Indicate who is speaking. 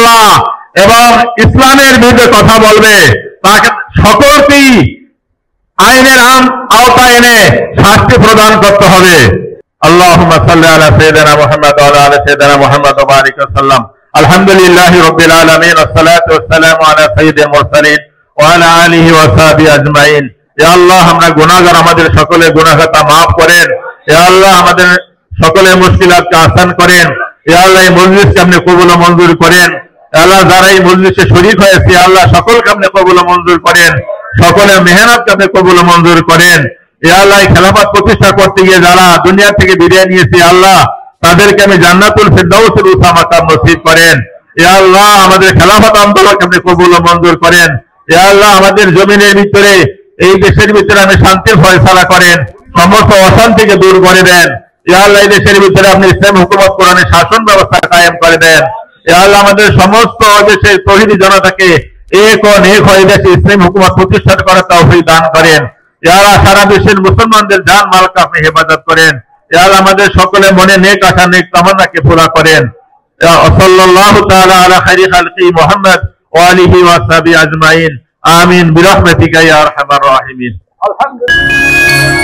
Speaker 1: যারা এবং ইসলামের বিরুদ্ধে কথা বলবে তাকে সকলকেই আইনের আওতায় এনে শাস্তি প্রদান করতে হবে। আল্লাহুম্মা সাল্লি আলা সাইয়্যিদিনা মুহাম্মদ ওয়া আলা আলি সাইয়্যিদিনা মুহাম্মদ ওয়া বারিক ওয়া সাল্লাম। আলহামদুলিল্লাহি রাব্বিল আলামিন ওয়াসসালাতু ওয়াসসালামু আলা সাইয়্যিদিল মুরসালিন ওয়া আলা আলিহি ওয়া সাহবিহি আজমাইন। ইয়া আল্লাহ, আমরা গুনাহগার, আমাদের সকলের গুনাহটা maaf করেন। ইয়া আল্লাহ, আমাদের সকলের মুশকিলাতকে আসান করেন। ইয়া আল্লাহ, এই মজলিসকে আপনি কবুল ও মঞ্জুর করেন। ইয়া আল্লাহ, যারা এই মজলিসে শরীক হয়েছে ইয়া আল্লাহ সকলকে আপনি কবুল ও মঞ্জুর করেন। সকলের মেহনতকে আপনি কবুল ও মঞ্জুর করেন। ইয়া আল্লাহ, খেলাফত প্রতিষ্ঠা করতে গিয়ে যারা দুনিয়া থেকে বিদায় নিয়েছে আল্লাহ তাদেরকে আমি জান্নাতুল ফিরদাউসের উঁচা মাকাম নসিব করেন। ইয়া আল্লাহ, আমাদের খেলাফত আন্দোলনকে আপনি কবুল ও মঞ্জুর করেন। ইয়া আল্লাহ, আমাদের জমিনের ভিতরে এই দেশের ভিতরে আপনি শান্তির ফয়সালা করেন, সমস্ত অশান্তিকে দূর করে দেন। ইয়া আল্লাহ, এই দেশের ভিতরে আপনি ইসলাম হুকুমত কোরআনের শাসন ব্যবস্থা কায়েম করে দেন। ইয়া আল্লাহ, আমাদের সমস্ত দেশের তৌহিদি জনতাকে এক ও নেক হয়ে দেশে ইসলাম হুকুমত প্রতিষ্ঠা করার তৌফিক দান করেন। ইয়া আল্লাহ, সারা বিশ্বের মুসলমানদের জান মালকে আপনি হেফাজত করেন। ইয়া আল্লাহ, আমাদের সকলের মনে নেক আশা নেক তামান্নাকে পুরা করেন। সাল্লাল্লাহু তাআলা আলা খাইরি খালকি মুহাম্মদ ওয়া আলিহি ওয়া সাহবিহি আজমাইন। আমিন বিরহমাতিকা ইয়া আরহামার রাহিমিন। আলহামদুলিল্লাহ।